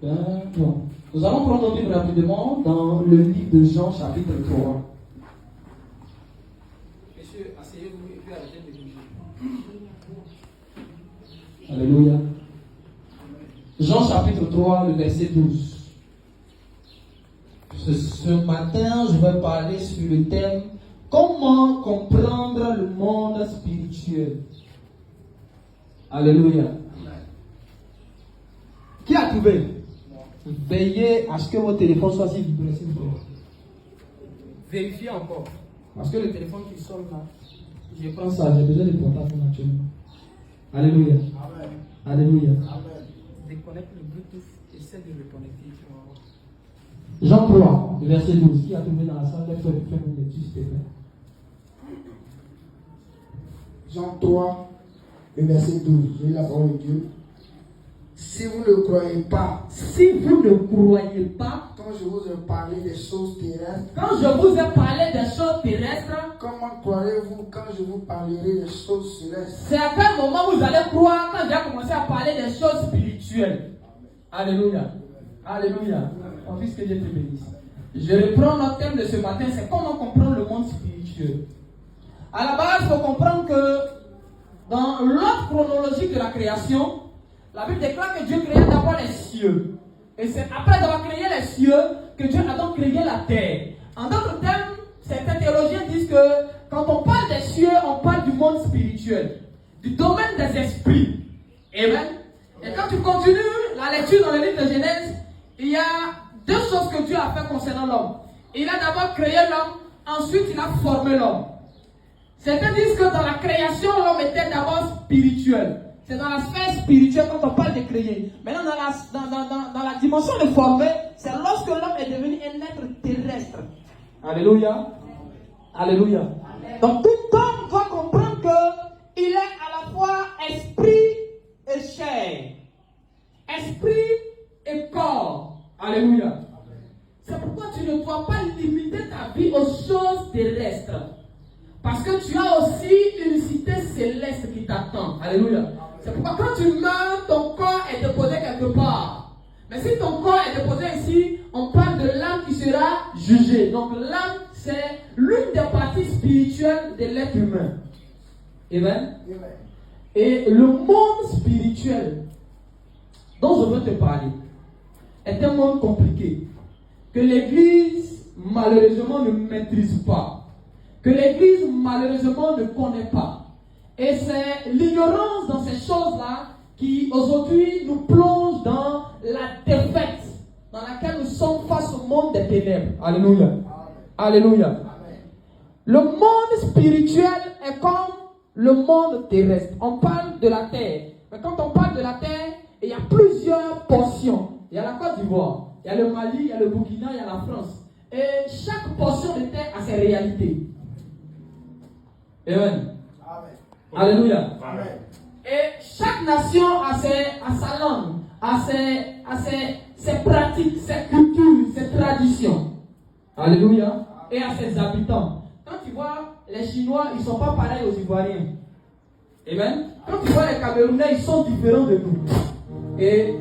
Bon. Nous allons prendre notre livre rapidement dans le livre de Jean, chapitre 3. Messieurs, asseyez-vous et puis arrêtez de bouger. Alléluia. Jean, chapitre 3, le verset 12. Ce matin, je vais parler sur le thème comment comprendre le monde spirituel. Alléluia. Qui a trouvé? Veillez à ce que votre téléphone soit si vibré, s'il vous plaît. Vérifiez encore. Parce que le téléphone qui sonne là, je prends ça, j'ai besoin de portable naturellement. Alléluia. Amen. Alléluia. Amen. Déconnecte le Bluetooth, essaie de le connecter. Jean 3, verset 12. Qui a trouvé dans la salle? Fais une lecture, s'il te plaît. Jean 3, le verset 12. Je lis la parole de Dieu. Si vous ne croyez pas, quand je vous ai parlé des choses terrestres, comment croirez-vous quand je vous parlerai des choses célestes? C'est à quel moment vous allez croire quand j'ai commencé à parler des choses spirituelles? Alléluia. Alléluia. Mon fils, que Dieu te bénisse. Je reprends notre thème de ce matin, c'est comment comprendre le monde spirituel. À la base, il faut comprendre que dans l'ordre chronologique de la création, la Bible déclare que Dieu créa d'abord les cieux. Et c'est après avoir créé les cieux que Dieu a donc créé la terre. En d'autres termes, certains théologiens disent que quand on parle des cieux, on parle du monde spirituel, du domaine des esprits. Amen. Et quand tu continues la lecture dans le livre de Genèse, il y a deux choses que Dieu a fait concernant l'homme. Il a d'abord créé l'homme, ensuite il a formé l'homme. Certains disent que dans la création, l'homme était d'abord spirituel. C'est dans la sphère spirituelle quand on parle de créer. Maintenant, dans la dimension de former, c'est lorsque l'homme est devenu un être terrestre. Alléluia. Alléluia. Donc tout homme doit comprendre qu'il est à la fois esprit et chair. Esprit et corps. Alléluia. C'est pourquoi tu ne dois pas limiter ta vie aux choses terrestres. Parce que tu as aussi une cité céleste qui t'attend. Alléluia. C'est pourquoi quand tu meurs, ton corps est déposé quelque part. Mais si ton corps est déposé ici, on parle de l'âme qui sera jugée. Donc l'âme, c'est l'une des parties spirituelles de l'être humain. Amen. Et le monde spirituel dont je veux te parler est un monde compliqué, que l'Église malheureusement ne maîtrise pas, que l'Église malheureusement ne connaît pas. Et c'est l'ignorance dans ces choses-là qui aujourd'hui nous plonge dans la défaite dans laquelle nous sommes face au monde des ténèbres. Alléluia. Amen. Alléluia. Amen. Le monde spirituel est comme le monde terrestre. On parle de la terre. Mais quand on parle de la terre, il y a plusieurs portions. Il y a la Côte d'Ivoire, il y a le Mali, il y a le Burkina, il y a la France. Et chaque portion de terre a ses réalités. Amen. Amen. Alléluia. Amen. Et chaque nation a sa langue, a ses pratiques, ses cultures, ses traditions. Alléluia. Et à ses habitants. Quand tu vois les Chinois, ils ne sont pas pareils aux Ivoiriens. Amen. Quand tu vois les Camerounais, ils sont différents de nous. Et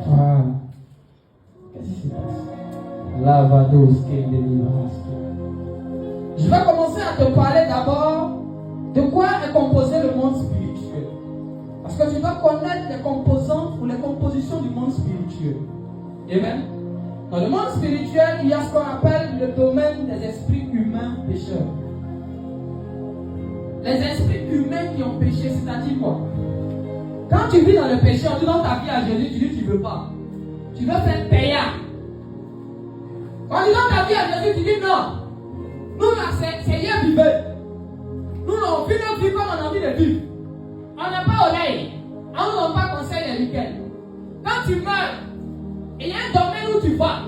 voilà. Qu'est-ce qui se passe? Lavados, quelle délivrance. Je vais commencer à te parler d'abord de quoi est composé le monde spirituel. Parce que tu dois connaître les composantes ou les compositions du monde spirituel. Amen. Dans le monde spirituel, il y a ce qu'on appelle le domaine des esprits humains pécheurs. Les esprits humains qui ont péché, c'est-à-dire quoi? Quand tu vis dans le péché, on dit dans ta vie à Jésus, tu dis que tu ne veux pas. Tu veux faire payant. Quand tu dis dans ta vie à Jésus, tu dis non. Nous là, c'est Seigneur vivant. Nous, on vit notre vie comme on a envie de vivre. On n'a pas oreille. On n'a pas conseil de week-end. Quand tu meurs, il y a un domaine où tu vas.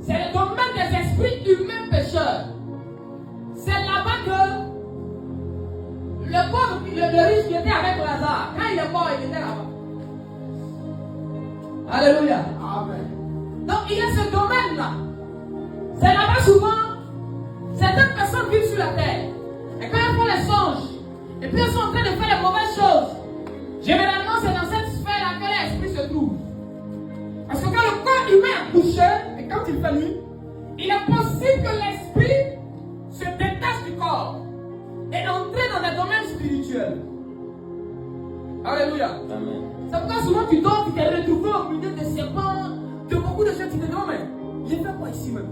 C'est le domaine des esprits humains pécheurs. C'est là-bas que le pauvre, le riche qui était avec Lazare, quand il est mort, il était là-bas. Alléluia. Amen. Donc il y a ce domaine-là. C'est là-bas souvent, certaines personnes vivent sur la terre. Et quand ils font les songes, Et puis ils sont en train de faire les mauvaises choses. Généralement, c'est dans cette sphère-là que l'esprit se trouve. Parce que quand le corps humain est couché, et quand il fait nuit, il est possible que l'esprit se détache du corps et entre dans des domaines spirituels. Alléluia. Amen. C'est pourquoi souvent tu dors, tu t'es retrouvé au milieu de serpents, de beaucoup de choses, tu te dis, non mais, j'ai fait quoi ici même?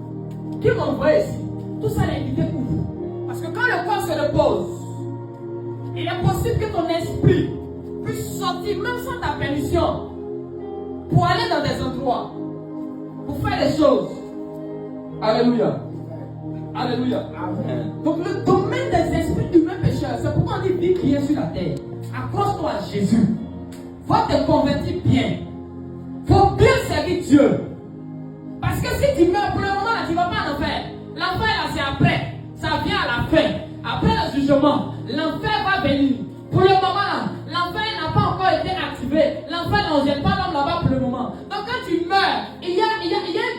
Qui m'a envoyé ici? Tout ça est invité pour vous. Parce que quand le corps se repose, il est possible que ton esprit puisse sortir même sans ta permission pour aller dans des endroits, pour faire des choses. Alléluia. Alléluia. Amen. Donc le domaine des esprits humains pécheurs, c'est pourquoi on dit vie qui est sur la terre. Accroche-toi à Jésus. Va te convertir bien. Faut bien servir Dieu. Parce que si tu meurs pour le moment là, tu ne vas pas en enfer. L'enfer là c'est après. Ça vient à la fin. Après le jugement, l'enfer va venir. Pour le moment là, l'enfer n'a pas encore été activé. L'enfer n'en jette pas l'homme là-bas pour le moment. Donc quand tu meurs, il y a un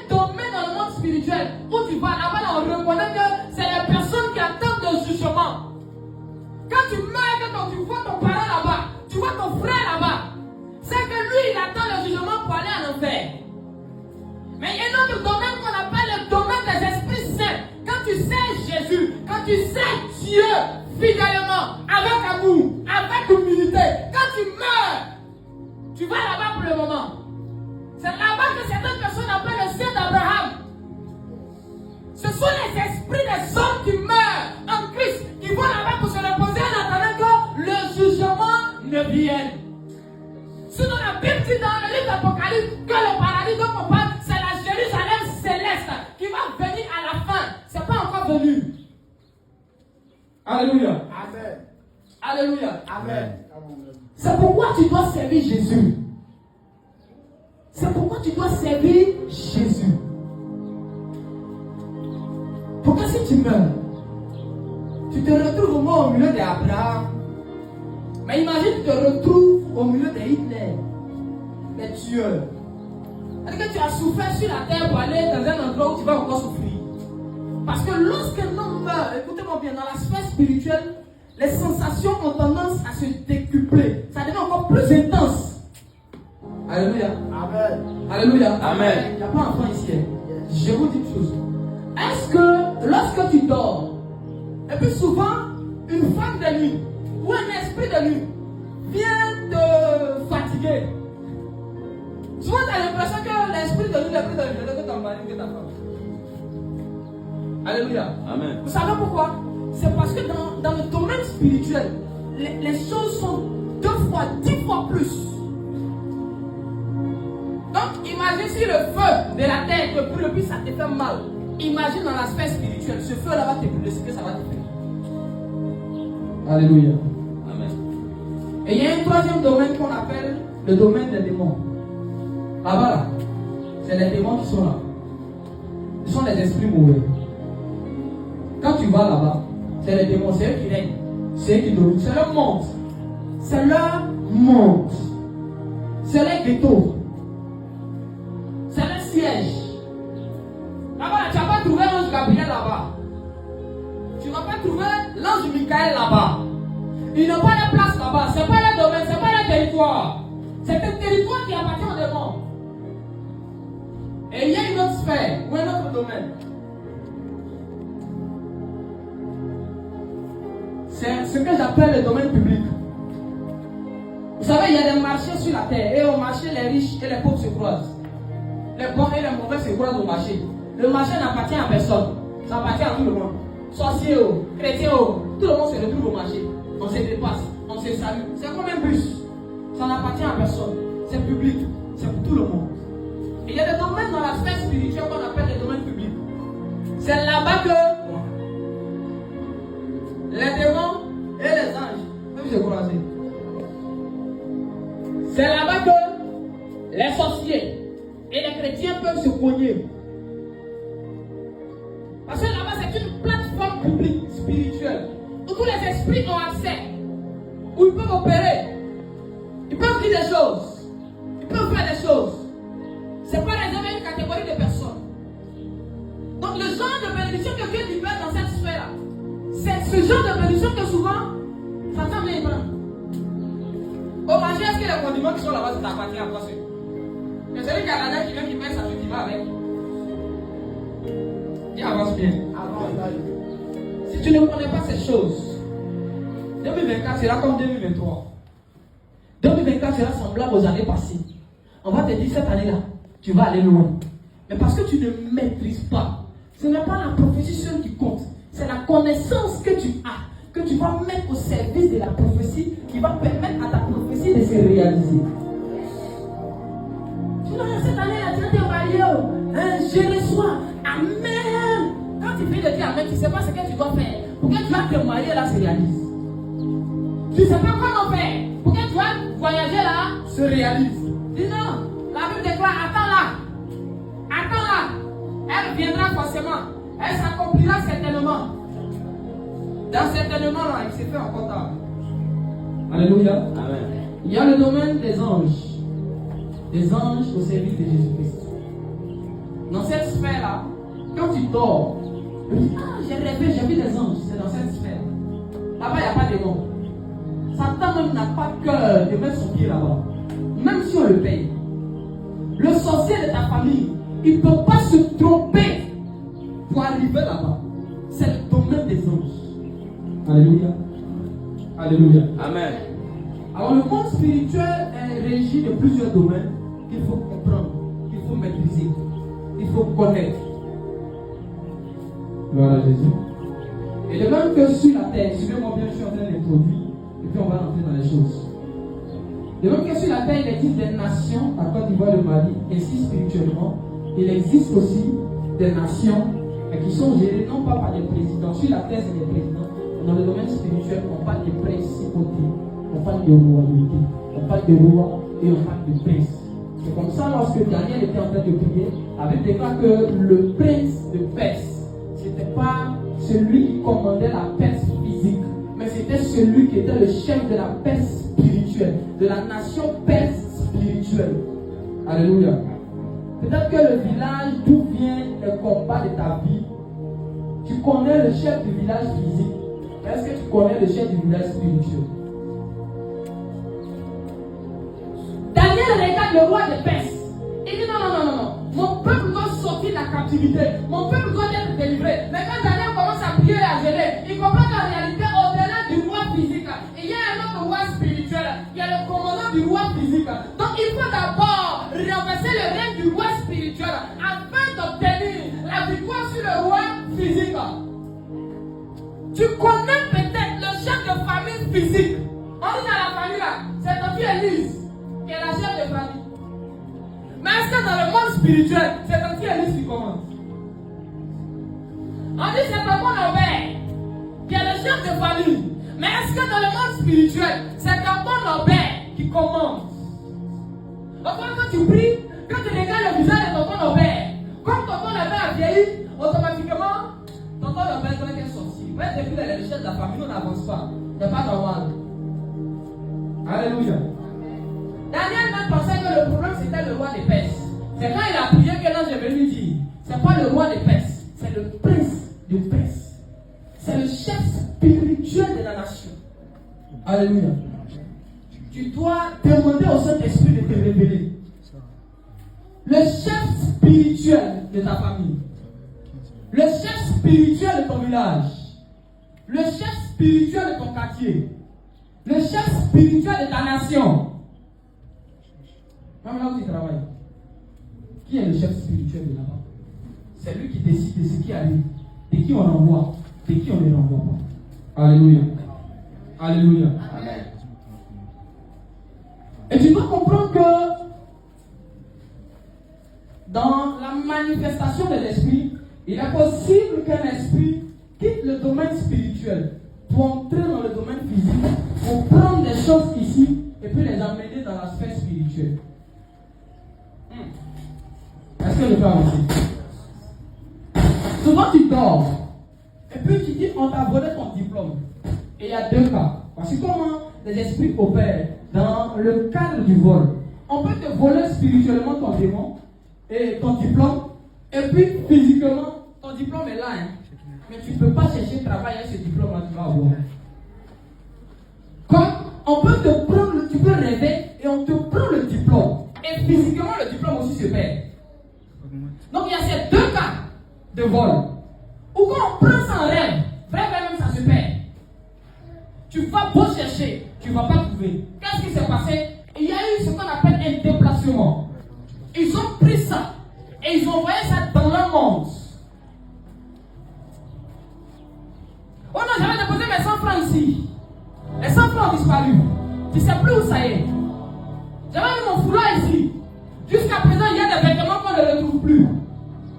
domaine dans le monde spirituel où tu vas là-bas, là, on reconnaît que c'est les personnes qui attendent le jugement. Quand tu meurs, quand tu vois ton parent là-bas, tu vois ton frère là-bas, c'est que lui il attend le jugement pour aller en enfer. Mais il y a un autre domaine qu'on appelle le domaine des esprits saints. Quand tu sais Jésus, quand tu sais Dieu fidèlement, avec amour, avec humilité, quand tu meurs, tu vas là-bas pour le moment. C'est là-bas que certaines personnes appellent le ciel d'Abraham. Ce sont les esprits des hommes qui meurent en Christ, qui vont là-bas pour se reposer en attendant que le jugement ne vienne. Sinon la Bible dit dans le livre d'Apocalypse que le paradis dont on parle, c'est la Jérusalem céleste qui va venir à la fin. C'est pas encore venu. Alléluia. Amen. Alléluia. Amen. C'est pourquoi tu dois servir Jésus. C'est pourquoi tu dois servir Jésus. Pour que si tu meurs, tu te retrouves au moins au milieu d'Abraham. Mais imagine tu te retrouves au milieu de Hitler, les tueurs. C'est-à-dire que tu as souffert sur la terre pour aller dans un endroit où tu vas encore souffrir. Parce que lorsqu'un homme meurt, écoutez-moi bien, dans la sphère spirituelle, les sensations ont tendance à se décupler. Ça devient encore plus intense. Alléluia. Amen. Alléluia. Amen. Il n'y a pas d'enfant ici. Je vous dis une chose. Est-ce que lorsque tu dors, et puis souvent, une femme de nuit ou un esprit de nuit vient te fatiguer, souvent tu as l'impression que l'esprit de nuit est plus dangereux que ton mari, que ta femme. Alléluia. Amen. Vous savez pourquoi? C'est parce que dans le domaine spirituel, les choses sont 2 fois, 10 fois plus. Donc, imagine si le feu de la terre te brûle, puis ça te fait mal. Imagine dans l'aspect spirituel, ce feu-là va te brûler, ce que ça va te faire. Alléluia. Amen. Et il y a un troisième domaine qu'on appelle le domaine des démons. Là-bas, là, c'est les démons qui sont là. Ce sont les esprits mauvais. Quand tu vas là-bas, c'est les démons, c'est eux qui règnent. C'est eux qui dominent. C'est leur monde. C'est leur monde. C'est leur ghetto. C'est leur siège. Là-bas, tu n'as pas trouvé l'ange Gabriel là-bas. Tu n'as pas trouvé l'ange Michael là-bas. Ils n'ont pas de place là-bas. Ce n'est pas leur domaine, ce n'est pas leur territoire. C'est un territoire qui appartient aux démons. Et il y a une autre sphère ou un autre domaine. C'est ce que j'appelle le domaine public. Vous savez, il y a des marchés sur la terre. Et au marché, les riches et les pauvres se croisent. Les bons et les mauvais se croisent au marché. Le marché n'appartient à personne. Ça appartient à tout le monde. Sorciers, chrétiens, tout le monde se retrouve au marché. On se dépasse, on se salue. C'est comme un bus. Ça n'appartient à personne. C'est public. C'est pour tout le monde. Et il y a des domaines dans la sphère spirituelle qu'on appelle les domaines publics. C'est là-bas que les démons et les anges peuvent se croiser. C'est là-bas que les sorciers et les chrétiens peuvent se cogner. Parce que là-bas, c'est une plateforme publique spirituelle où tous les esprits ont accès, où ils peuvent opérer, ils peuvent dire des choses, ils peuvent faire des choses. Ce n'est pas réservé à une catégorie de personnes. Donc, le genre de bénédiction que Dieu libère dans cette sphère-là, c'est ce genre de bénédiction que souvent, Satan les condiments qui sont là-bas, ça t'appartient à toi seul. Et celui qui a l'argent qui vient, qui paye sa chose, qui va avec. Dis avance bien. Si tu ne connais pas ces choses, 2024 sera comme 2023. 2024 sera semblable aux années passées. On va te dire cette année-là, tu vas aller loin. Mais parce que tu ne maîtrises pas, ce n'est pas la prophétie seule qui compte. C'est la connaissance que tu as, que tu vas mettre au service de la prophétie, qui va permettre à ta prophétie de se réaliser. Tu vois, cette année-là, tu as des mariés, je reçois. Amen. Quand tu fais de dire Amen, tu ne sais pas ce que tu dois faire. Pour que tu vas te marier là, se réalise. Tu ne sais pas comment faire. Pour que tu vas voyager là, se réalise. Dis non. La Bible déclare, attends-la. Attends-la. Elle viendra forcément. Elle s'accomplira certainement. Dans certainement là, il s'est fait encore tard. Alléluia. Amen. Il y a le domaine des anges. Des anges au service de Jésus-Christ. Dans cette sphère-là, quand tu dors, tu dis, j'ai rêvé, j'ai vu des anges. C'est dans cette sphère. Là-bas, il n'y a pas de démons. Satan même n'a pas cœur de mettre son pied là-bas. Même si on le paye. Le sorcier de ta famille, il ne peut pas se tromper pour arriver là-bas. C'est le domaine des anges. Alléluia. Alléluia. Amen. Alors le monde spirituel est régi de plusieurs domaines qu'il faut comprendre, qu'il faut maîtriser, qu'il faut connaître. Gloire à Jésus. Et de même que sur la terre, suivez-moi bien, je suis en train d'introduire, et puis on va rentrer dans les choses. De même que sur la terre, il existe des nations, à Côte d'Ivoire, le Mali, ainsi spirituellement, il existe aussi des nations qui sont gérées non pas par des présidents. Sur la terre, c'est des présidents. Dans le domaine spirituel, on parle de principautés, on parle de royauté, on parle de roi et on parle de prince. C'est comme ça, lorsque Daniel était en train de prier, la Bible déclare que le prince de Perse, ce n'était pas celui qui commandait la Perse physique, mais c'était celui qui était le chef de la Perse spirituelle, de la nation perse spirituelle. Alléluia. Peut-être que le village d'où vient le combat de ta vie, tu connais le chef du village physique. Est-ce que tu connais le chef du village spirituel? Daniel regarde le roi de Perse. Il dit non. Mon peuple doit sortir de la captivité. Mon peuple doit être délivré. Mais quand Daniel commence à prier et à gérer, il comprend qu'en réalité, au-delà du roi physique, il y a un autre roi spirituel. Il y a le commandant du roi physique. Donc il faut d'abord renverser le règne du roi spirituel afin d'obtenir la victoire sur le roi physique. Tu connais peut-être le chef de famille physique. On dit dans la famille là, c'est ton fille Élise qui est la chef de famille. Mais est-ce que dans le monde spirituel, c'est ton fille Élise qui commande? On dit c'est ton bon Robert qui est le chef de famille. Mais est-ce que dans le monde spirituel, c'est ton bon Robert qui commande? Donc quand tu pries, quand tu regardes le visage de ton bon Robert, comme ton bon Robert a vieilli, automatiquement, ton bon Robert doit être sorti. Même depuis les richesses de la famille, on n'avance pas. Ce n'est pas normal. Alléluia. Daniel même pensait que le problème c'était le roi des Perses. C'est quand il a prié que l'ange est venu dire, c'est pas le roi des Perses, c'est le prince de Perse. C'est le chef spirituel de la nation. Alléluia. Tu dois demander au Saint-Esprit de te révéler. Le chef spirituel de ta famille. Le chef spirituel de ton village. Le chef spirituel de ton quartier. Le chef spirituel de ta nation. Même là où tu travailles. Qui est le chef spirituel de là-bas? C'est lui qui décide de ce qui arrive, de qui on envoie, de qui on ne renvoie pas. Alléluia. Alléluia. Amen. Et tu dois comprendre que dans la manifestation de l'esprit, il est possible qu'un esprit quitte le domaine spirituel pour entrer dans le domaine physique, pour prendre des choses ici et puis les amener dans la sphère spirituelle. Est-ce que je peux avancer? Souvent tu dors et puis tu dis on t'a volé ton diplôme. Et il y a deux cas. Parce que comment les esprits opèrent dans le cadre du vol. On peut te voler spirituellement ton démon et ton diplôme, et puis physiquement ton diplôme est là. Mais tu ne peux pas chercher travail avec ce diplôme-là, tu vas avoir. Comme on peut te prendre, tu peux rêver et on te prend le diplôme. Et physiquement, le diplôme aussi se perd. Donc il y a ces deux cas de vol. Ou quand on prend ça en rêve, vraiment ça se perd. Tu vas beau chercher, tu ne vas pas trouver. Qu'est-ce qui s'est passé? Il y a eu ce qu'on appelle un déplacement. Ils ont pris ça et ils ont envoyé ça dans le monde. Oh non, j'avais déposé mes 100 francs ici. Les 100 francs ont disparu. Tu ne sais plus où ça est. J'avais mis mon foulard ici. Jusqu'à présent, il y a des vêtements qu'on ne retrouve plus.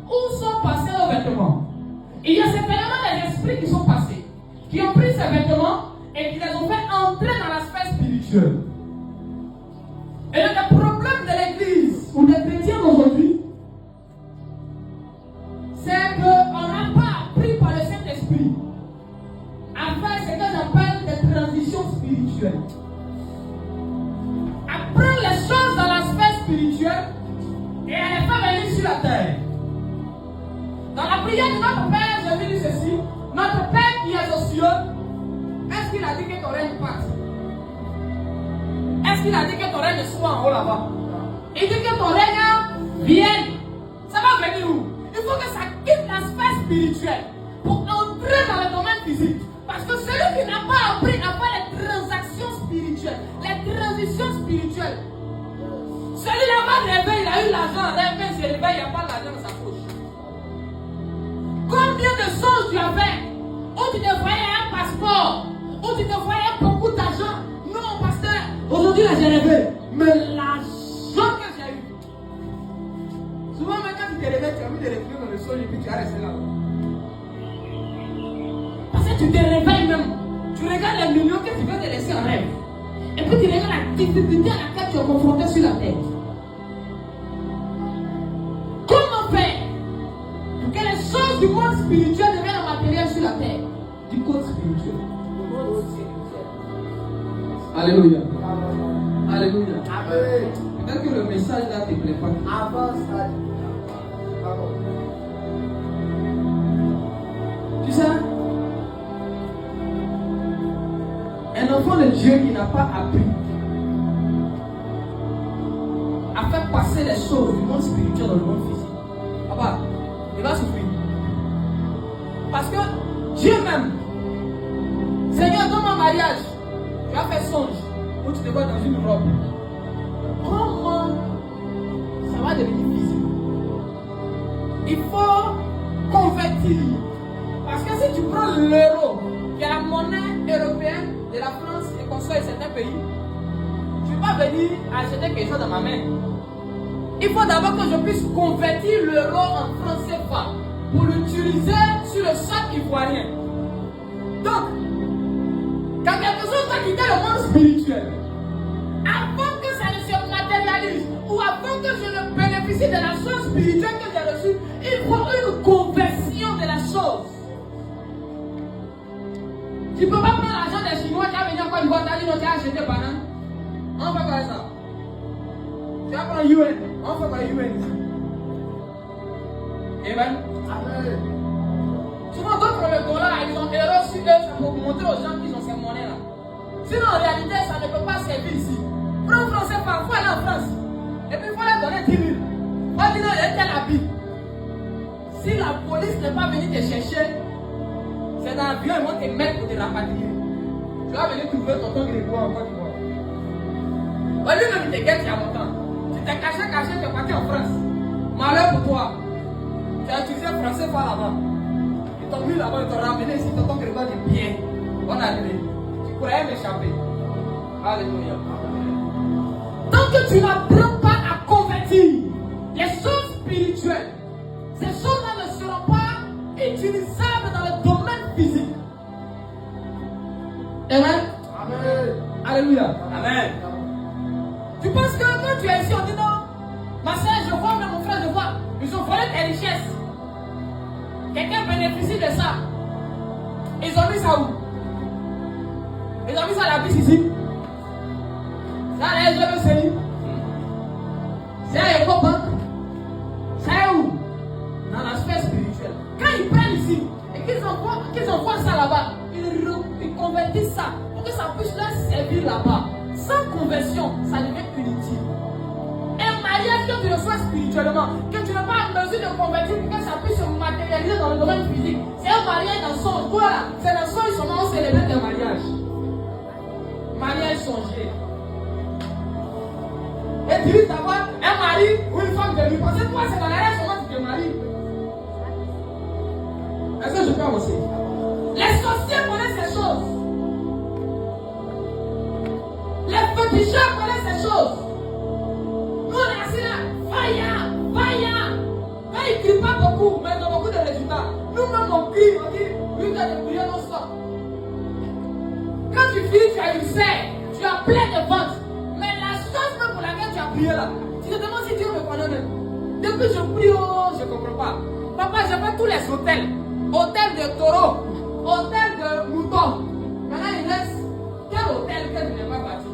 Où sont passés nos vêtements? Il y a certainement des esprits qui sont passés, qui ont pris ces vêtements et qui les ont fait entrer dans la sphère spirituelle. Et le problème de l'église ou des chrétiens aujourd'hui, c'est qu'on n'a pas appris par le Saint-Esprit à faire ce que j'appelle des transitions spirituelles. À prendre les choses dans la sphère spirituelle et à les faire venir sur la terre. Dans la prière de notre Père, je dis ceci: notre Père qui est aux cieux, est-ce qu'il a dit que ton règne passe? Est-ce qu'il a dit que ton règne soit en haut là-bas? Il dit que ton règne vienne. Ça va venir où? Il faut que ça quitte la sphère spirituelle pour entrer dans le domaine physique. Parce que celui qui n'a pas appris à faire les transactions spirituelles, les transitions spirituelles, celui-là va rêver, il a eu l'argent, rêve, il se réveille, il n'y a pas l'argent dans sa poche. Combien de songes tu as fait où tu te voyais un passeport, où tu te voyais beaucoup d'argent? Non, pasteur, aujourd'hui là j'ai rêvé, mais l'argent que j'ai eu. Souvent, même quand tu te réveilles, tu as mis des réflexions dans le sol et puis tu as resté là. Parce que tu te réveilles même, tu regardes les millions que tu veux te laisser en rêve. Et puis tu regardes la difficulté à laquelle tu es confronté sur la terre. Comment faire pour que les choses du monde spirituel deviennent matérielles sur la terre? Du code spirituel. Alléluia. Alléluia. Peut-être que le message là te plaît pas. Avance, Tu sais, un enfant de Dieu qui n'a pas appris à faire passer les choses du monde spirituel dans le monde physique, papa, il va souffrir. Parce que Dieu même, Seigneur, dans mon mariage, tu as fait songe où tu te vois dans une robe. Comment ça va devenir physique? Il faut convertir. Parce que si tu prends l'euro, qui est la monnaie européenne de la France et qu'on soit de certains pays, tu ne peux pas venir acheter quelque chose dans ma main. Il faut d'abord que je puisse convertir l'euro en franc CFA pour l'utiliser sur le sol ivoirien. Donc, quand quelque chose va quitter le monde spirituel, avant que ça ne se matérialise ou avant que je ne bénéficie de la chose spirituelle que j'ai reçue, il faut une conversion de la chose. Tu ne peux pas prendre l'argent des Chinois qui a venu en Côte d'Ivoire, tu as acheté des bananes. On fait quoi ça? Tu vas prendre UN, on fait quoi UN? Amen. Amen. Souvent d'autres le dollar, ils ont erreur sur eux, ça pour montrer aux gens qu'ils ont ces monnaies-là. Sinon en réalité, ça ne peut pas servir ici. Prends français, il faut aller en France. Et puis il faut leur donner 10 000. On va dire non, il y a tel habit. Si la police n'est pas venue te chercher, c'est dans l'avion, ils vont te mettre pour te rapatrier. Tu vas venir trouver tonton Grégoire en Côte d'Ivoire. Lui-même, il te guette il y a longtemps. Tu t'es caché, tu es parti en France. Malheur pour toi. Tu as utilisé le français par là-bas. Ils t'ont mis là-bas, ils t'ont ramené ici, tonton Grégoire dit bien. On a arrivé. Tu pourrais m'échapper. Alléluia. Tant que tu n'apprends pas à convertir les choses spirituelles, ces choses-là ne seront pas utilisables dans le domaine physique. Amen. Amen. Alléluia. Amen. Tu penses que quand tu es ici, on dit non, ma soeur, je vois, mais mon frère, je vois, ils ont volé tes richesses. Quelqu'un bénéficie de ça. Ils ont mis ça où? Ils ont mis ça à la bise ici. Ça, les jeunes séries. C'est à Ecobank. C'est où? Dans la sphère spirituelle. Quand ils prennent ici et qu'ils envoient ça là-bas, ils convertissent ça pour que ça puisse leur servir là-bas. Sans conversion, ça devient inutile. Un mariage que tu reçois spirituellement, que tu n'es pas en mesure de convertir pour que ça puisse se matérialiser dans le domaine physique, c'est un mariage dans son. Voilà, c'est dans son seulement on célèbre des mariages. Mariage songé. Et tu dis d'avoir un mari ou une femme de lui. Parce que toi, c'est dans la rêve seulement que tu te maries. Est-ce que je peux avancer? Les sorciers connaissent ces choses. Les féticheurs connaissent ces choses. Nous, on est assis là. Faya. Quand ils ne crient pas beaucoup, mais ils ont beaucoup de résultats. Nous-mêmes, on crie, on dit, lui, tu as des prières non-stop. Quand tu finis, tu as une serre, tu as plein de ventes. Mais la chose même pour laquelle tu as prié là, tu te demandes si Dieu me connaît même. Depuis que je prie, oh, je ne comprends pas. Papa, j'ai fait tous les hôtels. Hôtel de taureau, hôtel de mouton. Maintenant, il reste quel hôtel que je n'ai pas bâti?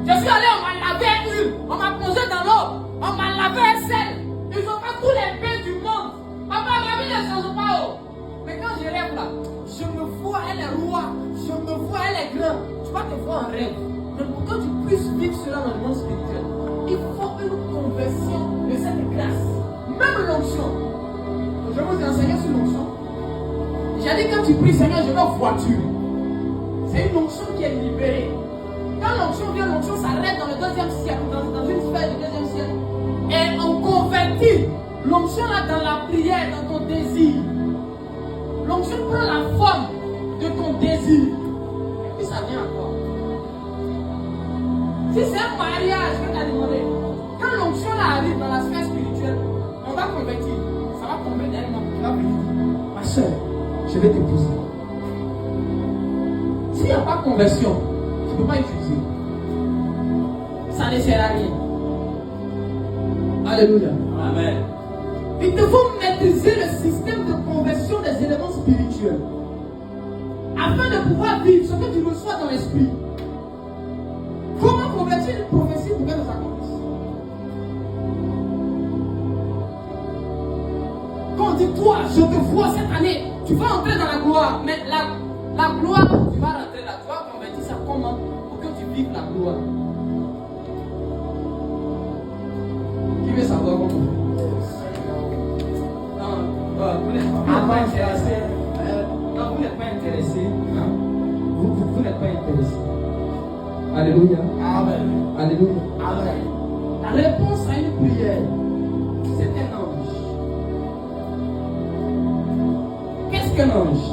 Je suis allé, on m'a lavé une, on m'a posé dans l'eau, on m'a lavé un sel. Ils ont fait tous les pains du monde. Papa, ma vie ne change pas. Oh. Mais quand je rêve là, je me vois, elle est roi, je me vois, elle est grande. Tu vas te voir en rêve. Mais pour que tu puisses vivre cela dans le monde spirituel, il faut une conversion de cette grâce. Même l'onction. Je vais vous enseigner sur l'onction. J'ai dit quand tu pries, Seigneur, je veux voiture. C'est une onction qui est libérée. Quand l'onction vient, l'onction s'arrête dans le 2e siècle, dans une sphère du 2e siècle. Et on convertit l'onction là dans la prière, dans ton désir. L'onction prend la forme de ton désir. Et puis ça vient à toi. Si c'est un mariage que tu as demandé, quand l'onction là arrive dans la sphère spirituelle, on va convertir. Ça va tomber d'un homme qui va venir. Ma soeur, je vais t'épouser. S'il n'y a pas de conversion, tu ne peux pas utiliser. Ça ne sert à rien. Alléluia. Amen. Il te faut maîtriser le système de conversion des éléments spirituels afin de pouvoir vivre ce que tu reçois dans l'esprit. Comment convertir une prophétie pour qu'elle s'accomplisse? Quand on dit toi, je te vois cette année, tu vas entrer dans la gloire, mais la gloire, tu vas rentrer là, tu vas convertir ça comment pour que tu vives la gloire? Qui veut savoir comment? Vous n'êtes pas intéressé. Non, vous n'êtes pas intéressé. Vous n'êtes pas intéressé. Alléluia. Amen. Alléluia. Amen. La réponse à une prière, c'est un ange. Qu'est-ce qu'un ange?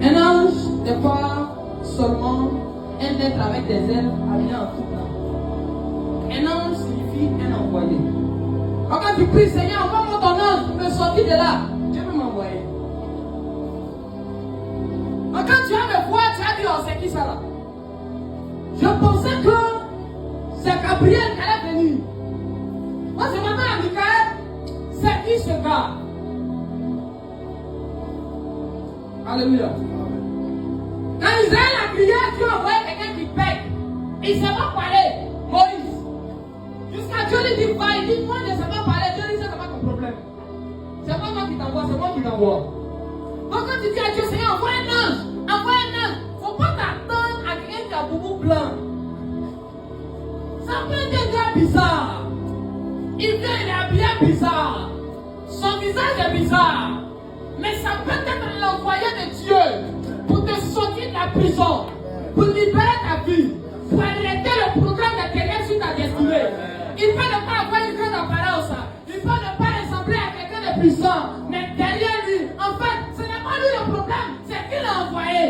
Un ange n'est pas seulement un être avec des ailes habillé en tout temps. Un ange signifie un envoyé. Quand tu pries, Seigneur, envoie-moi ton ange pour me sortir de là, Dieu peut m'envoyer. Quand tu vas me voir, tu vas dire, oh, c'est qui ça là? Je pensais que c'est Gabriel qui allait venir. Moi, je m'attends à Michael, c'est qui ce gars? Alléluia. Quand Israël a prié, Dieu a envoyé quelqu'un qui pète. Il ne sait pas parler. Moïse. Jusqu'à Dieu lui dit, va, il dit, moi je ne sais pas parler. Dieu dit, c'est pas ton problème. C'est pas moi qui t'envoie, c'est moi qui t'envoie. Donc quand tu dis à Dieu, Seigneur, envoie un ange. Envoie un ange. Il ne faut pas t'attendre à quelqu'un qui a beaucoup blanc. Ça peut être un gars bizarre. Il vient, il est habillé bizarre. Son visage est bizarre. Mais ça peut être l'envoyé de Dieu pour te sortir de la prison, pour libérer ta vie, pour arrêter le programme de ténèbres sur ta destinée. Il peut ne pas avoir une grande apparence, il peut ne pas ressembler à quelqu'un de puissant, mais derrière lui, en fait, ce n'est pas lui le problème, c'est qui l'a envoyé.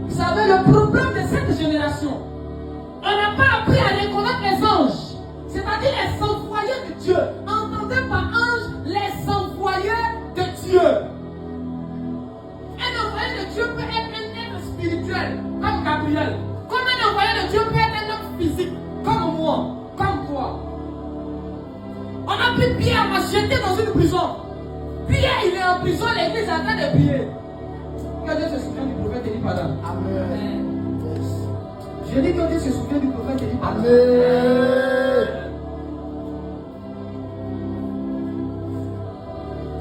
Vous savez, le problème de cette génération, on n'a pas appris à reconnaître les anges. C'est-à-dire les envoyés de Dieu. Entendez par ange les envoyés de Dieu. Un envoyé de Dieu peut être un être spirituel, comme Gabriel. Comme un envoyé de Dieu peut être un homme physique, comme moi, comme toi. On a pris Pierre, on m'a jeté dans une prison. Pierre, il est en prison, l'église est en train de prier. Que Dieu se souvient du prophète Élie Padam. Amen. Je dis que Dieu se souvient du prophète Élie Padam. Amen.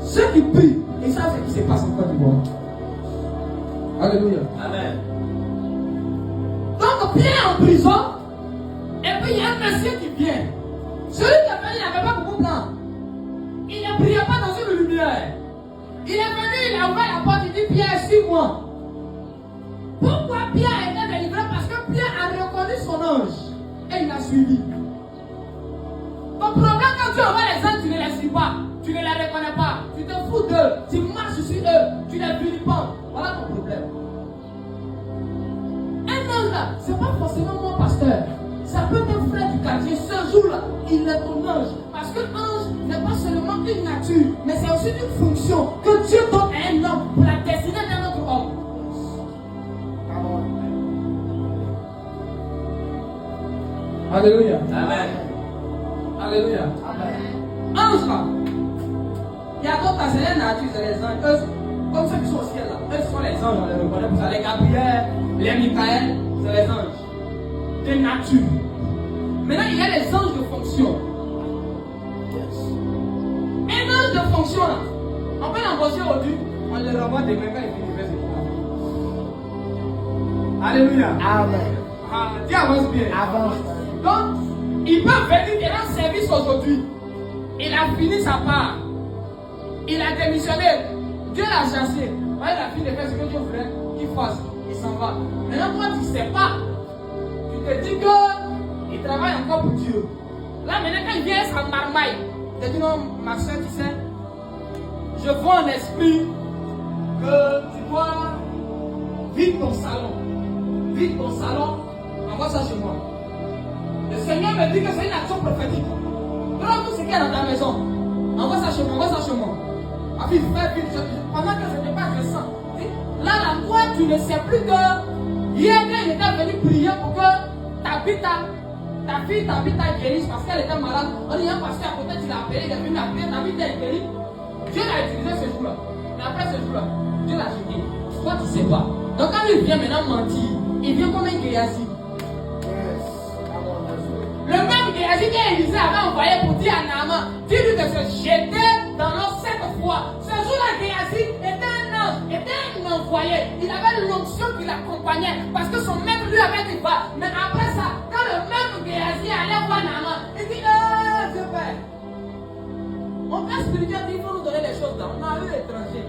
Ceux qui prient, Ils savent ce qui se passe en Côte d'Ivoire. Alléluia. Amen. Donc Pierre est en prison. Et puis il y a un monsieur qui vient. Celui qui a venu n'avait pas beaucoup de temps. Il ne priait pas dans une lumière. Il est venu, il a ouvert la porte, il dit Pierre, suis-moi. Pourquoi Pierre a été délivré? Parce que Pierre a reconnu son ange. Et il l'a suivi. Ton problème quand tu envoies les anges, tu ne les suis pas. Tu ne les reconnais pas. Tu te fous d'eux. Tu marches sur eux. Tu les vilipends. Voilà ton problème. Un ange là, ce n'est pas forcément mon pasteur. Ça peut être un frère du quartier. Ce jour-là, il est ton ange. Parce que l'ange n'est pas seulement une nature, mais c'est aussi une fonction que Dieu donne à un homme pour la destinée d'un autre homme. Alléluia. Amen. Alléluia. Amen. Ange là. Il y a d'autres, c'est les natures, c'est les anges. Eux, comme ceux qui sont au ciel là. Eux sont les anges, on les reconnaît. Vous avez les Gabriel, les Michael, c'est les anges. De nature. Maintenant, il y a les anges de fonction. Un ange de fonction là. On peut l'embaucher aujourd'hui, on le renvoie demain quand il finit de faire ce qu'il a. Alléluia. Amen. Ah, Dieu avance bien. Avance. Donc, il peut venir et rendre service aujourd'hui. Il a fini sa part. Il a démissionné. Dieu l'a chassé. Il a fini de faire ce que Dieu voulait qu'il fasse. Il s'en va. Maintenant, toi, tu ne sais pas. Tu te dis qu'il travaille encore pour Dieu. Là, maintenant, quand il vient, ça marmaille. Tu te dis non, ma soeur, tu sais, je vois en esprit que tu dois vide ton salon. Vide ton salon. Envoie ça chez moi. Le Seigneur me dit que c'est une action prophétique. Prends tout ce qu'il y a dans ta maison. Envoie ça chez moi, envoie ça chez moi. Ah, vite, fais vite. Pendant que ce n'était pas récent. Là, toi, tu ne sais plus que hier, quand il était venu prier pour que ta fille guérisse parce qu'elle était malade. On dit, parce qu'à côté, tu l'as appelé, il est venu l'appeler, ta fille est guérie. Dieu l'a utilisé ce jour-là. Mais après ce jour-là, Dieu l'a jeté. Toi, tu ne sais pas. Donc, quand il vient maintenant mentir, il vient comme un Géasi. Le même Géasi qu'Élisée avait envoyé pour dire à Naaman, dis-lui de se jeter dans l'eau 7 fois. Ce jour-là, Géasi était un ange, était un envoyé. Il avait l'onction qui l'accompagnait parce que son maître lui avait dit va. Mais après ça, quand le même Géasi allait voir Naaman, il dit Dieu Père. Mon père spirituel dit il faut nous donner les choses dans. On a eu l'étranger.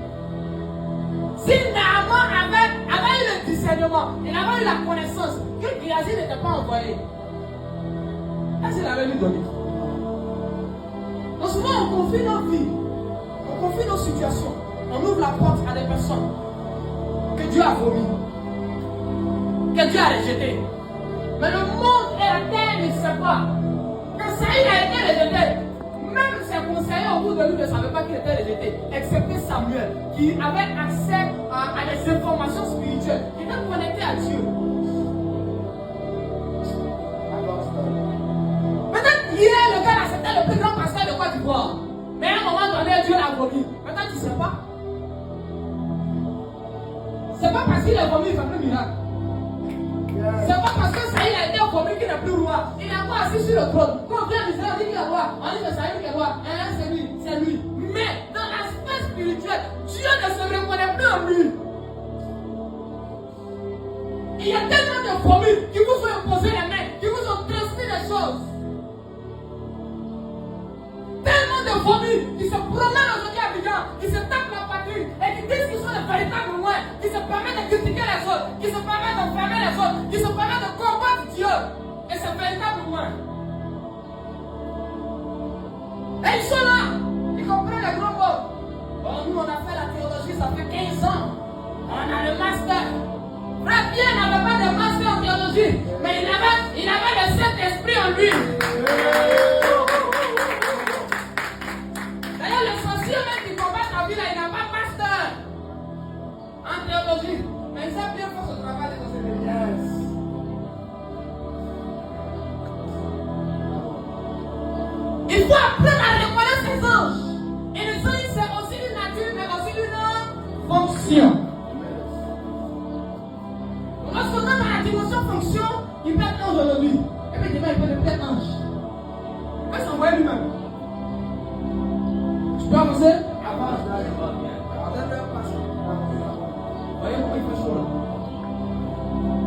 Si Naaman avait eu le discernement, il avait eu la connaissance que Géasi n'était pas envoyé. Est-ce qu'il avait lui donné? Donc souvent on confie nos vies, on confie nos situations, on ouvre la porte à des personnes que Dieu a vomi, que Dieu a rejeté. Mais le monde et la terre ne savent pas. Quand Saïd a été rejeté, même ses conseillers autour de lui ne savaient pas qu'il était rejeté, excepté Samuel, qui avait accès à des informations spirituelles, qui était connecté à Dieu. Peut-être hier, le gars là, c'était le plus grand pasteur de Côte d'Ivoire. Mais à un moment donné, Dieu l'a vomi. Maintenant, tu ne sais pas. C'est pas parce qu'il a vomi, il fait plus miracle. C'est pas parce que Saïd a été vomi qu'il n'est plus roi. Il est encore assis sur le trône. Quand on vient d'Israël, on dit qu'il est roi. On dit que Saïd est roi. C'est lui. Mais dans l'aspect spirituel, Dieu ne se reconnaît plus en lui. Il y a tellement de vomis qui vous ont imposé les mains, qui vous ont transmis des choses. Tellement de vomis qui se promènent aujourd'hui à Abidjan, qui se tapent la patrie et qui disent qu'ils sont les véritables loin, qui se permettent de critiquer les autres, qui se permettent d'enfermer les autres, qui se permettent de combattre Dieu. Et c'est véritable loin. Et ils sont là, ils comprennent les gros mots. Bon, nous on a fait la théologie, ça fait 15 ans. On a le master. Frère Pierre n'avait pas de master en théologie, mais il avait le Saint-Esprit en lui. D'ailleurs, le sorcier même qui combat sa vie là, il n'a pas de master en théologie. Mais il sait bien faire son travail dans ses églises. Il faut apprendre à reconnaître ses anges. Et les anges, c'est aussi une nature, mais aussi une fonction. Lorsqu'on est dans la dimension fonction, il peut être ange aujourd'hui. Et puis demain, il peut devenir ange. Il peut s'envoyer lui-même. Tu peux avancer? Avance. Attendez un passe. Voyez comment il fait chaud là.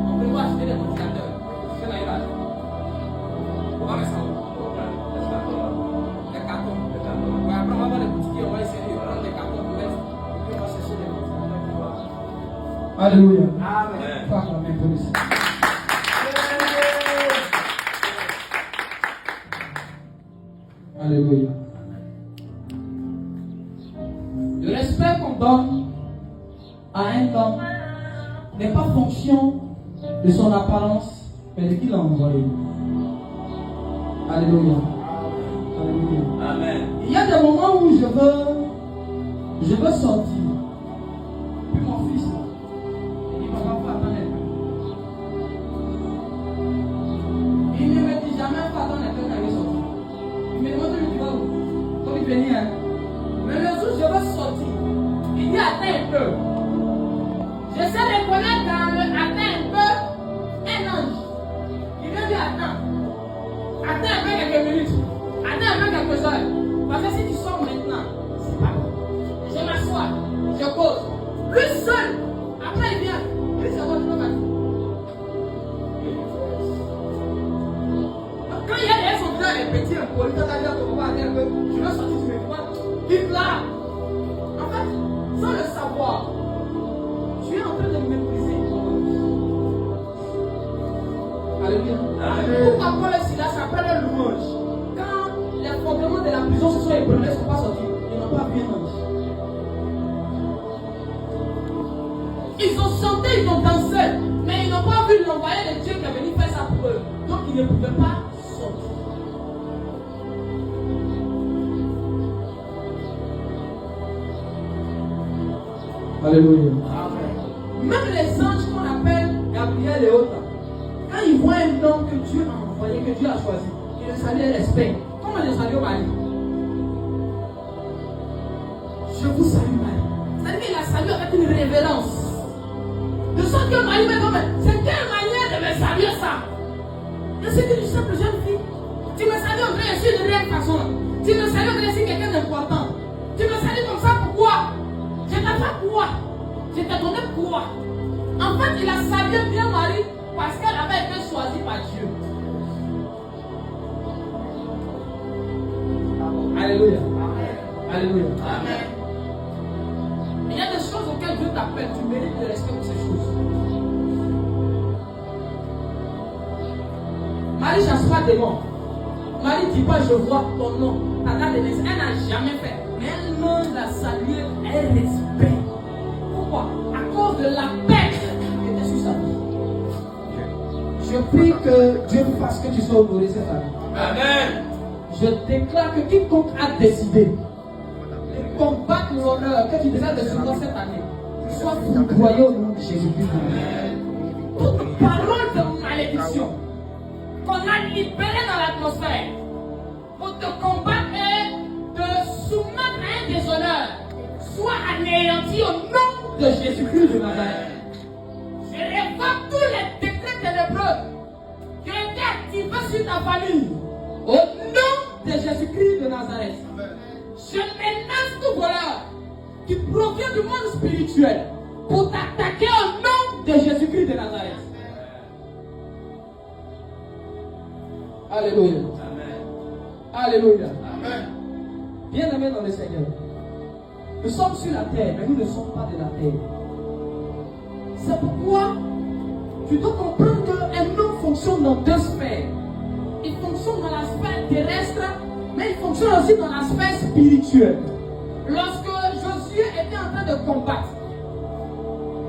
On peut pas acheter des ventilateurs. C'est là, il va. On va mettre ça. Les cartons. Ouais, après on va voir les boutiques, on va essayer de prendre des cartons pour mettre. On va chercher des ventilateurs. Alléluia. Amen. Pas la main pour ici. Alléluia. Le respect qu'on donne à un homme n'est pas fonction de son apparence, mais de qui l'a envoyé. Alléluia. Alléluia. Amen. Il y a des moments où je veux sortir. Puis mon fils, il dit, papa, faut attendre un peu. Il ne me dit jamais, faut attendre un peu quand il est sorti. Il me demande, tu vas où? Comme il venait, hein. Mais le jour où je veux sortir, il dit, attends un peu. J'essaie de connaître dans le attends un peu un ange. Il me dit, attends. Attends un peu quelques minutes. Attends un peu quelques heures. Parce que si tu sors maintenant, c'est pas bon. Je m'assois, je pose. Lui seul, après il vient. Lui c'est bon, tu peux partir. Quand il y a des gens qui sont petits, un peu, il t'a dit à ton papa, un peu, je veux sortir, tu me vois. Vite là. En fait, sans le savoir, tu es en train de mépriser. Alléluia. Pourquoi Paul et Silas après leur louange, quand les fondements de la prison se sont ébranlés, ils ne sont pas sortis, ils n'ont pas vu un ange. Ils ont chanté, ils ont dansé, mais ils n'ont pas vu l'envoyé de Dieu qui est venu faire ça pour eux. Donc ils ne pouvaient pas sortir. Alléluia. Même les anges qu'on appelle Gabriel et autres, quand ils voient un homme que Dieu a envoyé, que Dieu a choisi, ils le saluent et respectent. Comment ils le saluent Marie? Je vous salue Marie. C'est-à-dire qu'il la salue avec une révérence. De sorte que Marie me dit, c'est quelle manière de me saluer ça? Je suis une simple jeune fille. Tu me salues en vrai, je suis de réelle façon. Tu me salues en vrai, je suis quelqu'un d'important. Tu me salues comme ça, pourquoi? Je t'ai fait quoi? Je t'ai donné quoi? En fait, il a salué bien Marie parce qu'elle avait été choisie par Dieu. Alléluia. Amen. Alléluia. Amen. Il y a des choses auxquelles Dieu t'appelle, tu mérites le respect pour ces choses. Marie ne chasse pas des démons. Marie ne dit pas je vois ton nom. Ta date de naissance, elle n'a jamais fait. Mais elle l'a salué, elle respecte. Pourquoi? À cause de la paix qui était sur sa vie. Je prie que Dieu fasse que tu sois honoré cette année. Amen. Je déclare que quiconque a décidé de combattre l'honneur que tu décides de recevoir cette année, soit foudroyé au nom de Jésus-Christ. Toute parole de malédiction qu'on a libérée dans l'atmosphère pour te combattre et te soumettre à un déshonneur, soit anéanti au nom de Jésus-Christ de Nazareth. Je révoque tous les décrets ténébreux qui ont été activés sur ta famille. Au nom de Jésus-Christ de Nazareth. Je menace tout voleur qui provient du monde spirituel pour t'attaquer au nom de Jésus-Christ de Nazareth. Alléluia. Amen. Alléluia. Amen. Bien-aimés dans le Seigneur, nous sommes sur la terre, mais nous ne sommes pas de la terre. C'est pourquoi tu dois comprendre qu'un homme fonctionne dans deux sphères. Il fonctionne dans la sphère terrestre, mais il fonctionne aussi dans la sphère spirituelle. Lorsque Josué était en train de combattre,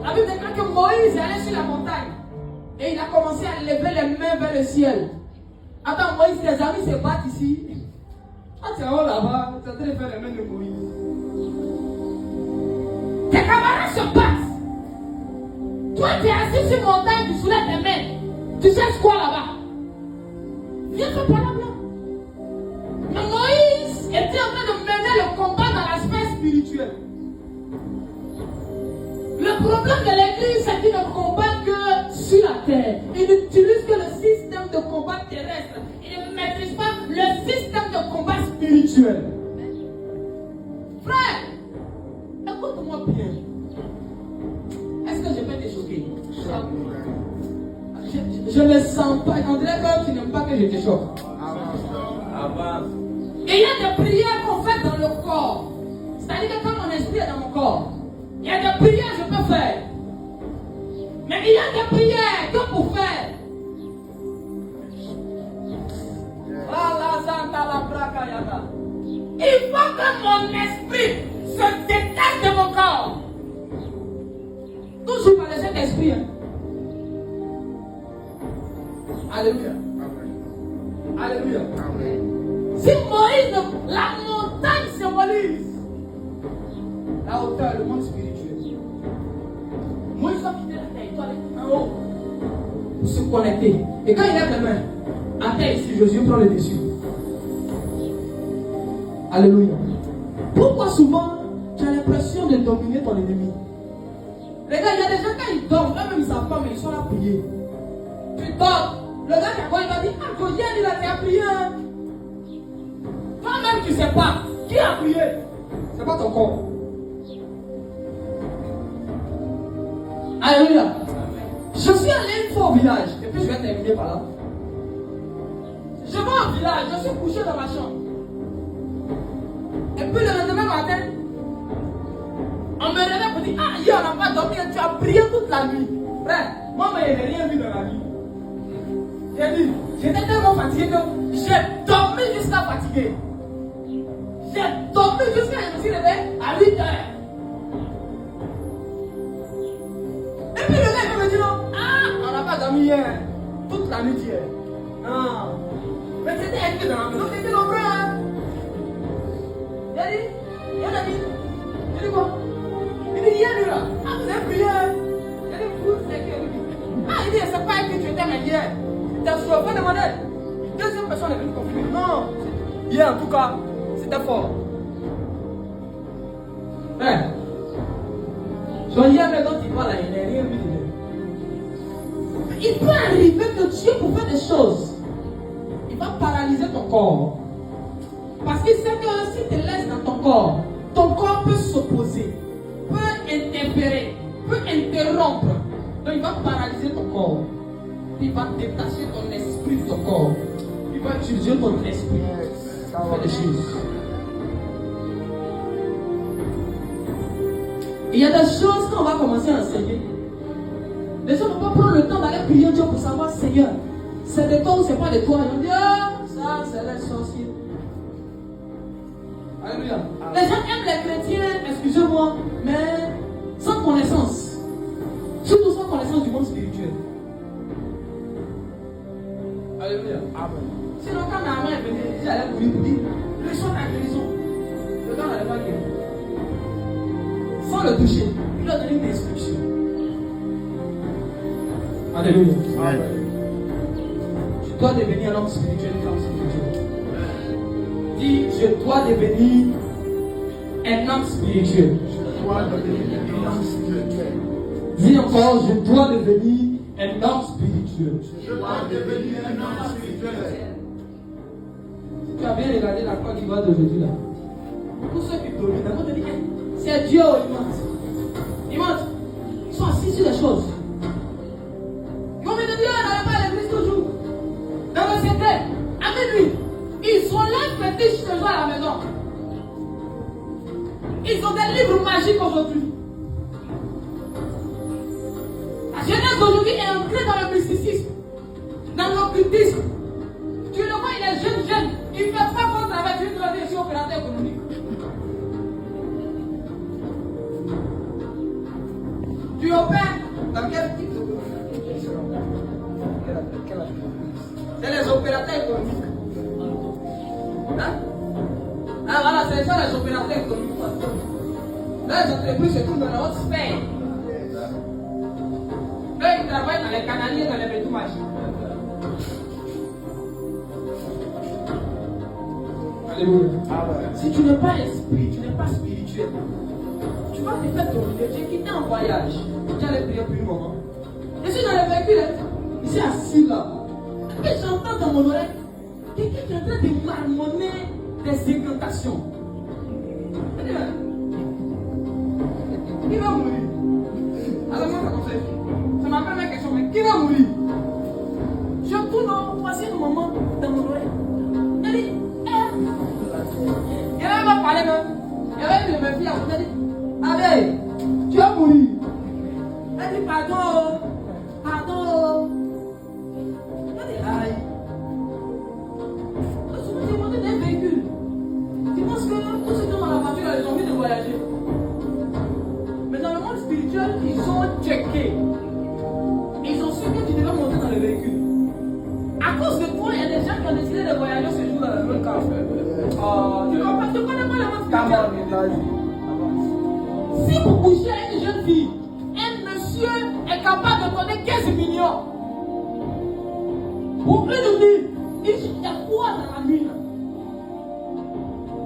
la Bible déclare que Moïse est allé sur la montagne et il a commencé à lever les mains vers le ciel. Attends, Moïse, tes amis se battent ici. Ah, tu es là-bas, tu es en train de faire les mains de Moïse. Tes camarades se battent. Toi, tu es assis sur une montagne, tu soulèves tes mains. Tu cherches quoi là-bas? Viens faire par là. Mais Moïse était en train de mener le combat dans l'aspect spirituel. Le problème de l'église, c'est qu'il ne combat que sur la terre. Il n'utilise que le système de combat terrestre. Il ne maîtrise pas le système de combat spirituel. Frère, écoute choque-moi bien. Est-ce que je peux te choquer? Je ne sens pas. On dirait que tu n'aimes pas que je te choque. Et il y a des prières qu'on fait dans le corps. C'est-à-dire que quand mon esprit est dans mon corps, il y a des prières que je peux faire. Mais il y a des prières que pour faire. Il faut que mon esprit se détache de mon corps. Toujours par le Saint-Esprit. Alléluia. Alléluia. Si Moïse, la montagne symbolise la hauteur, le monde spirituel. Moïse va quitter la terre, il doit aller en haut pour se connecter. Et quand il lève les mains, à terre ici, Jésus prend le dessus. Alléluia. Pourquoi souvent tu as l'impression de dominer ton ennemi? Les gars, il y a des gens quand ils dorment, eux-mêmes ils ne savent pas, mais ils sont là à prier. Tu dors, le gars qui a quoi, il va dire, ah, Goliath, il a fait prier. Toi-même, tu ne sais pas qui a prié. Ce n'est pas ton corps. Alléluia. Je suis allé une fois au village, et puis je vais terminer par là. Je vais au village, je suis couché dans ma chambre. Et puis le lendemain matin, on me réveille pour dire, ah, hier on n'a pas dormi, tu as prié toute la nuit. Frère, moi, je n'ai rien vu dans la nuit. J'ai dit, j'étais tellement fatigué que j'ai dormi jusqu'à fatiguer. J'ai dormi jusqu'à je me suis réveillé à 8 heures. Et puis le gars il me dit non, ah, on n'a pas dormi hier, toute la nuit hier. Non. Mais c'était écrit dans la maison, c'était nombreux. Hein? Il a dit quoi? Il dit hier lui là, ah vous avez prié. Il a dit vous c'est que ah il dit c'est pas écrit tu étais mais hier. Tu as sauvé de modèle. Une deuxième personne est venue confirmer. Non, hier en tout cas, c'était fort. Frère, son hier dont il parle là, il n'a rien vu de lui. Il peut arriver que Dieu pour faire des choses, il va paralyser ton corps. Parce qu'il sait que si tu te laisses dans ton corps peut s'opposer, peut interférer, peut interrompre. Donc il va paralyser ton corps. Il va détacher ton esprit de ton corps. Il va utiliser ton esprit pour faire des choses. Il y a des choses qu'on va commencer à enseigner. Les gens ne vont pas prendre le temps d'aller prier Dieu pour savoir, Seigneur, c'est de toi ou c'est pas de toi. Ils vont dire, ah, ça c'est les sorciers. Alléluia. Les gens aiment les chrétiens, excusez-moi, mais sans connaissance. Surtout sans connaissance du monde spirituel. Alléluia. Amen. Sinon, quand ma maman est venue, j'allais pour lui dire, reçois ta guérison. Le gars n'allait pas guérir. Sans le toucher, il lui a donné une instruction. Alléluia. Amen. Tu dois devenir un homme spirituel, une femme spirituelle. Dis, je dois devenir un homme spirituel. Je dois devenir un homme spirituel. Dis encore, je dois devenir un homme spirituel. Je dois devenir un homme spirituel. Tu as bien regardé la Côte d'Ivoire d'aujourd'hui là. Tous ceux qui dominent, d'abord te disent, c'est Dieu, ils mentent. Ils mentent. Ils sont assis sur les choses. Ils vont me dire, n'allez pas à l'église toujours. Dans le secret, à minuit, ils sont là, fétiches ce jour à la maison. Ils ont des livres magiques aujourd'hui. La jeunesse d'aujourd'hui est entrée dans le mysticisme, dans l'occultisme. Tu le vois, il est jeune. Il ne fait pas bon travail, tu dois dire, je suis opérateur économique. Tu opères dans quel type d'économie? C'est les opérateurs économiques. Hein? Ah voilà, c'est ça les opérateurs économiques. Là, les entreprises se trouvent dans la haute sphère. Eux, ils travaillent dans les canaliers, dans les métaux magiques. Alléluia. Si tu n'es pas esprit, tu n'es pas spirituel, tu vas te faire dominer. J'ai quitté en voyage. J'allais prier pour un moment. Je suis dans le véhicule. Je suis assis là. Et j'entends dans mon oreille quelqu'un qui est en train de marmonner des incantations. Il a dit, allez, tu vas mourir. Elle dit, pardon. Pardon. Elle dit, aïe. Donc, tu m'as demandé d'un véhicule. Tu penses que tous ceux qui sont dans la voiture, ils ont envie de voyager. Mais dans le monde spirituel, ils ont checké. Ils ont su que tu devais monter dans le véhicule. À cause de toi, il y a des gens qui ont décidé de voyager ce jour dans le même cas. Tu comprends? Tu connais pas le monde spirituel. Si vous couchez à une jeune fille, un monsieur est capable de donner 15 millions. Pour plus de lui, il y a quoi dans la mine?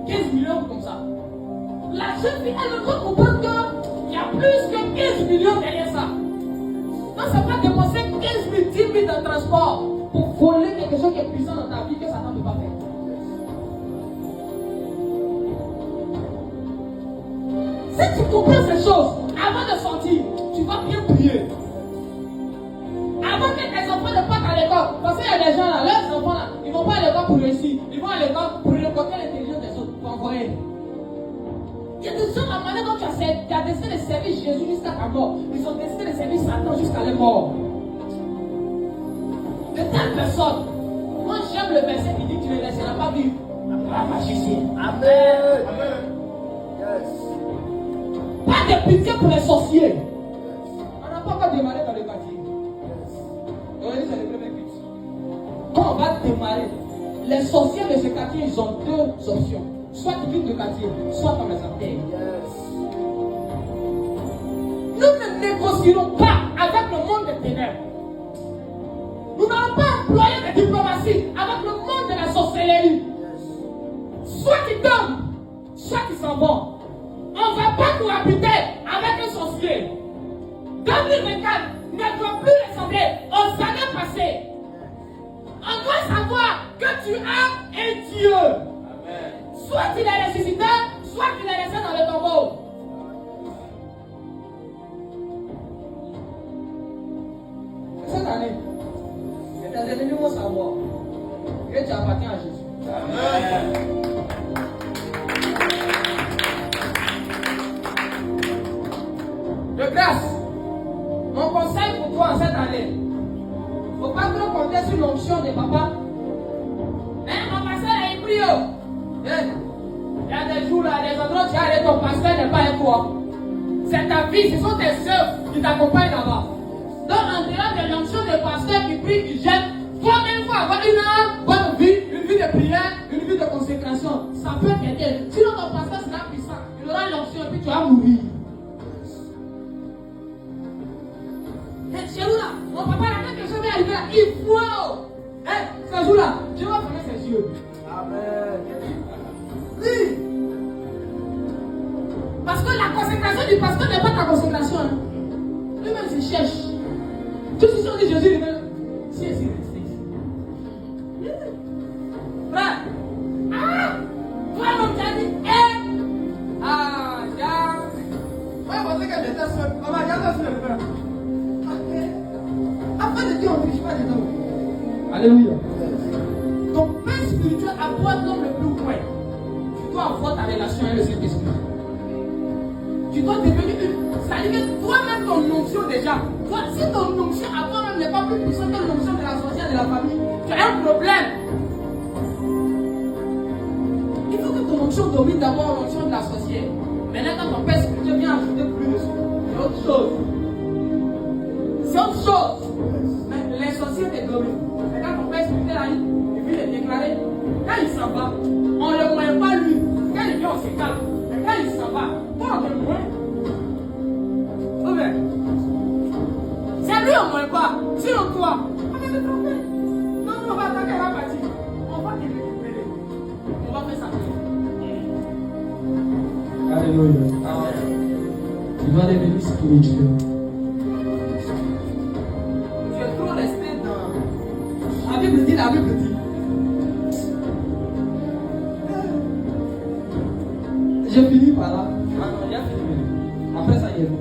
15 millions comme ça. La jeune fille, elle ne peut comprendre qu'il y a plus que 15 millions derrière ça. Donc ça va dépenser 15 000, 10 000 de transport pour voler quelque chose qui est puissant dans ta vie que Satan ne peut pas faire. Si tu comprends ces choses, avant de sortir, tu vas bien prier. Avant que tes enfants ne partent à l'école, parce qu'il y a des gens là, leurs enfants là, ils ne vont pas à l'école pour réussir, ils vont à l'école pour récolter l'intelligence des autres, pour envoyer. Il y a des gens, la manière dont tu as décidé de servir Jésus jusqu'à ta mort, ils ont décidé de servir Satan jusqu'à la mort. De telles personnes, moi j'aime le verset qui dit que tu ne laisseras pas vivre la Jésus. Amen. Pas de pitié pour les sorciers. On n'a pas encore démarré dans le quartier. Oui, c'est le premier but. Quand on va démarrer, les sorciers de ce quartier, ils ont deux options. Soit tu quittes le quartier, soit on les enterre. Nous ne négocierons pas avec le monde des ténèbres. Nous n'allons pas employer la diplomatie avec le monde de la sorcellerie. Soit ils tombent, soit ils s'en vont. On ne va pas cohabiter avec un sorcier. 2024 ne doit plus ressembler aux années passées. On doit savoir que tu as un Dieu. Amen. Soit il est ressuscité, soit il est resté dans le tombeau. Cette année, tes ennemis vont savoir que tu appartiens à Jésus. Amen. De grâce, mon conseil pour toi en cette année, il ne faut pas trop compter sur l'onction de papa. Mon pasteur est pris. Il y a des jours là, des endroits où tu as allé, ton pasteur n'est pas avec toi. C'est ta vie, ce sont tes œuvres qui t'accompagnent là-bas. Donc en dehors de l'onction de pasteur qui prie, qui gêne, toi-même il faut avoir une bonne vie, une vie de prière, une vie de consécration. Ça peut t'aider. Sinon ton pasteur sera puissant, il aura l'onction et puis tu vas mourir. Chez nous là, mon papa a dit que je vais arriver là, il faut. Ce jour-là, Dieu va fermer ses yeux. Amen. Oui. Parce que la consécration du pasteur n'est pas ta consécration. Hein. Lui-même se cherche. Tout ce qui sont dit Jésus, lui-même. Si, restez ici. Frère. Ah! Toi, mon tu as dit, ah, tiens. Moi, je pensais qu'elle était seule. Maman, regarde sur le frère. Après de Dieu, on ne touche pas des hommes. Alléluia. Ton père spirituel apporte l'homme le plus loin. Tu dois avoir ta relation avec le Saint-Esprit. Tu dois devenir une. Ça veut dire que toi-même, ton onction déjà. Toi, si ton onction à toi-même n'est pas plus puissante que l'onction de la sorcière de la famille, tu as un problème. Il faut que ton onction domine d'abord l'onction de la sorcière. Maintenant, quand ton père spirituel vient ajouter plus dessus, c'est autre chose. C'est autre chose. Mais les sorciers te dominent. Mais quand ton père spirituel arrive, il vient le déclarer. Quand il s'en va, on ne le moint pas lui. Quand il vient, on se calme. Mais quand il s'en va, toi on le moint. Okay. C'est lui on ne moint pas. Sinon toi, on va te tromper. Non, on va attaquer la partie. On va te récupérer. On va faire ça. Alléluia. Tu vas devenir spirituel. Tu es trop resté dans. La Bible dit. J'ai fini par là. Après ça, il est bon.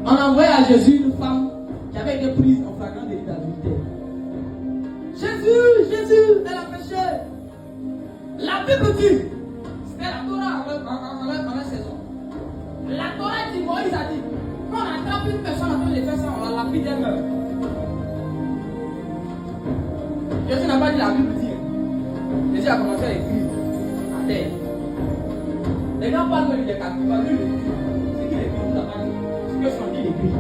On a envoyé à Jésus une femme qui avait été prise en flagrant délit d'adultère. Jésus, elle a péché. La Bible dit, c'était la Torah vient meurt. Jésus n'a pas dit la Bible dit. Jésus a commencé à écrire à terre. Les gens parlent même des cartes, il va lui l'écrire. Ce qu'il écrit, il n'a pas dit. Ce que son dit, il écrit.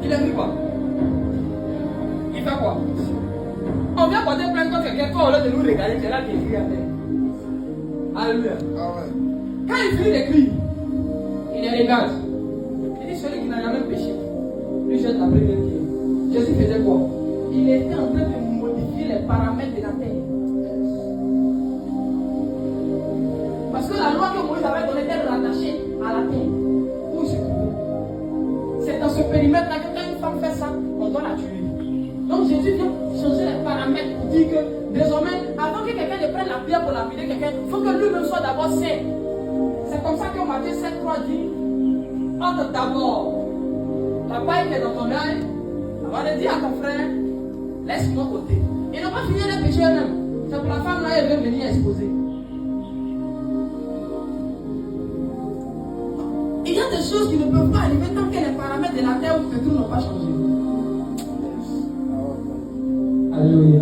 Il écrit quoi? Il fait quoi? On vient porter plainte contre quelqu'un, toi, au lieu de nous regarder, c'est là qu'il écrit à terre. Alléluia. Quand il finit d'écrire, il les regarde. Il dit celui qui n'a jamais péché, lui jette la première pierre. Jésus faisait quoi? Il était en train de modifier les paramètres de la terre. Parce que la loi que Moïse avait donnée était rattachée à la terre. Où il se trouvait. C'est dans ce périmètre-là que quand une femme fait ça, on doit la tuer. Donc Jésus vient changer les paramètres pour dire que désormais, avant que quelqu'un ne prenne la pierre pour lapider quelqu'un, il faut que lui-même soit d'abord saint. C'est comme ça que Matthieu 7,3 dit, entre d'abord la paille qui est dans ton œil, avant de dire à ton frère, laisse-moi côté. Ils n'ont pas fini les péchés eux-mêmes. C'est pour la femme là, elle veut venir exposer. Il y a des choses qui ne peuvent pas arriver tant que les paramètres de la terre où se trouvent n'ont pas changé. Alléluia.